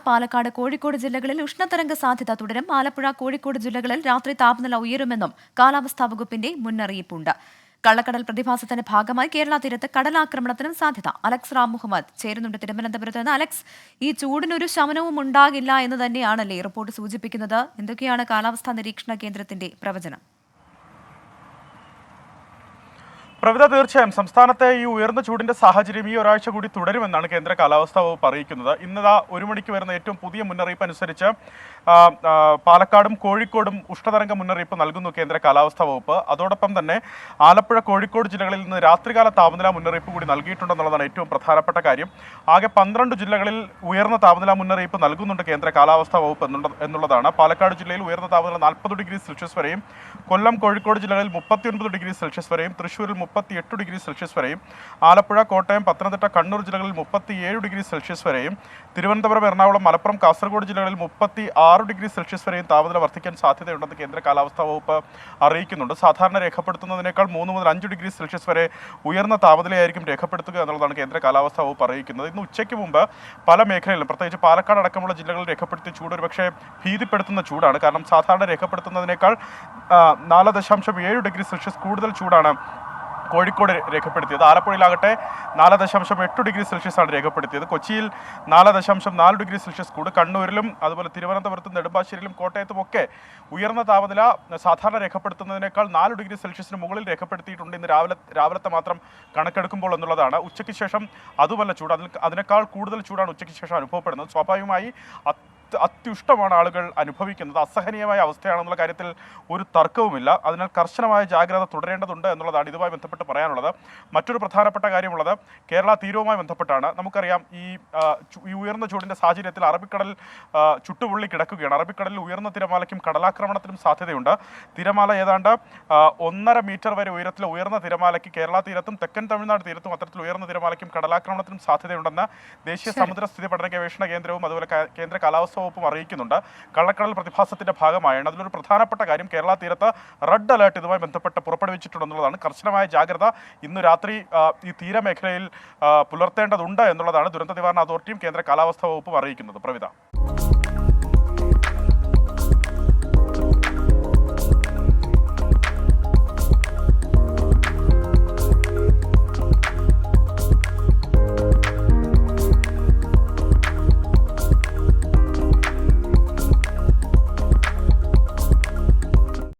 പാലക്കാട്, കോഴിക്കോട് ജില്ലകളിൽ ഉഷ്ണതരംഗ സാധ്യത തുടരും. ആലപ്പുഴ, കോഴിക്കോട് ജില്ലകളിൽ രാത്രി താപനില ഉയരുമെന്നും കാലാവസ്ഥാ വകുപ്പിന്റെ മുന്നറിയിപ്പുണ്ട്. കള്ളക്കടൽ പ്രതിഭാസത്തിന്റെ ഭാഗമായി കേരള തീരത്ത് കടലാക്രമണത്തിനും സാധ്യത. അലക്സ് റാം മുഹമ്മദ് ചേരുന്നുണ്ട് തിരുവനന്തപുരത്ത് നിന്ന്. അലക്സ്, ഈ ചൂടിനൊരു ശമനവും ഉണ്ടാകില്ല എന്ന് തന്നെയാണല്ലേ റിപ്പോർട്ട് സൂചിപ്പിക്കുന്നത്? എന്തൊക്കെയാണ് കാലാവസ്ഥാ നിരീക്ഷണ കേന്ദ്രത്തിന്റെ പ്രവചനം? പ്രവിധ, തീർച്ചയായും സംസ്ഥാനത്തെ ഈ ഉയർന്ന ചൂടിന്റെ സാഹചര്യം ഈ ഒരാഴ്ച കൂടി തുടരുമെന്നാണ് കേന്ദ്ര കാലാവസ്ഥാ വകുപ്പ് അറിയിക്കുന്നത്. ഇന്നതാ 1 മണിക്ക് വരുന്ന ഏറ്റവും പുതിയ മുന്നറിയിപ്പ് അനുസരിച്ച് പാലക്കാടും കോഴിക്കോടും ഉഷ്ണതരംഗ മുന്നറിയിപ്പ് നൽകുന്നു കേന്ദ്ര കാലാവസ്ഥാ വകുപ്പ്. അതോടൊപ്പം തന്നെ ആലപ്പുഴ, കോഴിക്കോട് ജില്ലകളിൽ നിന്ന് രാത്രികാല താപനില മുന്നറിയിപ്പ് കൂടി നൽകിയിട്ടുണ്ടെന്നുള്ളതാണ് ഏറ്റവും പ്രധാനപ്പെട്ട കാര്യം. ആകെ 12 ജില്ലകളിൽ ഉയർന്ന താപനില മുന്നറിയിപ്പ് നൽകുന്നുണ്ട് കേന്ദ്ര കാലാവസ്ഥാ വകുപ്പ് എന്നുള്ളതാണ്. പാലക്കാട് ജില്ലയിൽ ഉയർന്ന താപനില 40 ഡിഗ്രി സെൽഷ്യസ് വരെയും, കൊല്ലം, കോഴിക്കോട് ജില്ലകളിൽ 39 ഡിഗ്രി സെൽഷ്യസ് വരെയും, തൃശ്ശൂരിൽ 38 ഡിഗ്രി സെൽഷ്യസ് വരെയും, ആലപ്പുഴ, കോട്ടയം, പത്തനംതിട്ട, കണ്ണൂർ ജില്ലകളിൽ 37 ഡിഗ്രി സെൽഷ്യസ് വരെയും, തിരുവനന്തപുരം, എറണാകുളം, മലപ്പുറം, കാസർഗോഡ് ജില്ലകളിൽ 36 ഡിഗ്രി സെൽഷ്യസ് വരെയും താപനില വർദ്ധിക്കാൻ സാധ്യതയുണ്ടെന്ന് കേന്ദ്ര കാലാവസ്ഥാ വകുപ്പ് അറിയിക്കുന്നുണ്ട്. സാധാരണ രേഖപ്പെടുത്തുന്നതിനേക്കാൾ 3 മുതൽ 5 ഡിഗ്രി സെൽഷ്യസ് വരെ ഉയർന്ന താപനിലയായിരിക്കും രേഖപ്പെടുത്തുക എന്നുള്ളതാണ് കേന്ദ്ര കാലാവസ്ഥാ വകുപ്പ് അറിയിക്കുന്നത്. ഇന്ന് ഉച്ചയ്ക്ക് മുമ്പ് പല മേഖലയിലും, പ്രത്യേകിച്ച് പാലക്കാട് അടക്കമുള്ള ജില്ലകളിൽ രേഖപ്പെടുത്തിയ ചൂട് ഒരുപക്ഷെ ഭീതിപ്പെടുത്തുന്ന ചൂടാണ്. കാരണം സാധാരണ രേഖപ്പെടുത്തുന്നതിനേക്കാൾ 4.7 ഡിഗ്രി സെൽഷ്യസ് കൂടുതൽ ചൂടാണ് കോഴിക്കോട് രേഖപ്പെടുത്തിയത്. ആലപ്പുഴയിലാകട്ടെ 4.8 ഡിഗ്രി സെൽഷ്യസ് ആണ് രേഖപ്പെടുത്തിയത്. കൊച്ചിയിൽ 4.4 ഡിഗ്രി സെൽഷ്യസ് കൂട്, കണ്ണൂരിലും അതുപോലെ തിരുവനന്തപുരത്തും നെടുമ്പാശ്ശേരിയിലും കോട്ടയത്തും ഒക്കെ ഉയർന്ന താപനില സാധാരണ രേഖപ്പെടുത്തുന്നതിനേക്കാൾ 4 ഡിഗ്രി സെൽഷ്യസിന് മുകളിൽ രേഖപ്പെടുത്തിയിട്ടുണ്ട് ഇന്ന് രാവിലത്തെ മാത്രം കണക്കെടുക്കുമ്പോൾ എന്നുള്ളതാണ്. ഉച്ചയ്ക്ക് ശേഷം അതുമല്ല ചൂട്, അതിനേക്കാൾ കൂടുതൽ ചൂടാണ് ഉച്ചയ്ക്ക് ശേഷം അനുഭവപ്പെടുന്നത്. സ്വാഭാവികമായി അത്യുഷ്ടമാണ് ആളുകൾ അനുഭവിക്കുന്നത്. അസഹനീയമായ അവസ്ഥയാണെന്നുള്ള കാര്യത്തിൽ ഒരു തർക്കവുമില്ല. അതിനാൽ കർശനമായ ജാഗ്രത തുടരേണ്ടതുണ്ട് എന്നുള്ളതാണ് ഇതുമായി ബന്ധപ്പെട്ട് പറയാനുള്ളത്. മറ്റൊരു പ്രധാനപ്പെട്ട കാര്യമുള്ളത് കേരള തീരവുമായി ബന്ധപ്പെട്ടാണ്. നമുക്കറിയാം ഈ ഉയർന്ന ചൂടിൻ്റെ സാഹചര്യത്തിൽ അറബിക്കടൽ ചുട്ടുപൊള്ളി കിടക്കുകയാണ്. അറബിക്കടലിൽ ഉയർന്ന തിരമാലയ്ക്കും കടലാക്രമണത്തിനും സാധ്യതയുണ്ട്. തിരമാല ഏതാണ്ട് 1.5 മീറ്റർ വരെ ഉയരത്തിലെ ഉയർന്ന തിരമാലയ്ക്ക് കേരള തീരത്തും തെക്കൻ തമിഴ്നാട് തീരത്തും അത്തരത്തിൽ ഉയർന്ന തിരമാലയ്ക്കും കടലാക്രമണത്തിനും സാധ്യതയുണ്ടെന്ന് ദേശീയ സമുദ്ര സ്ഥിതി പഠന ഗവേഷണ കേന്ദ്രവും അതുപോലെ കേന്ദ്ര കാലാവസ്ഥാ വകുപ്പും അറിയിക്കുന്നുണ്ട്. കള്ളക്കടൽ പ്രതിഭാസത്തിന്റെ ഭാഗമായാണ്. അതിലൊരു പ്രധാനപ്പെട്ട കാര്യം കേരള തീരത്ത് റെഡ് അലേർട്ട് ഇതുമായി ബന്ധപ്പെട്ട് പുറപ്പെടുവിച്ചിട്ടുണ്ടെന്നുള്ളതാണ്. കർശനമായ ജാഗ്രത ഇന്ന് രാത്രി ഈ തീരമേഖലയിൽ പുലർത്തേണ്ടതുണ്ട് എന്നുള്ളതാണ് ദുരന്ത നിവാരണ അതോറിറ്റിയും കേന്ദ്ര കാലാവസ്ഥാ വകുപ്പും അറിയിക്കുന്നത്. പ്രവിധ.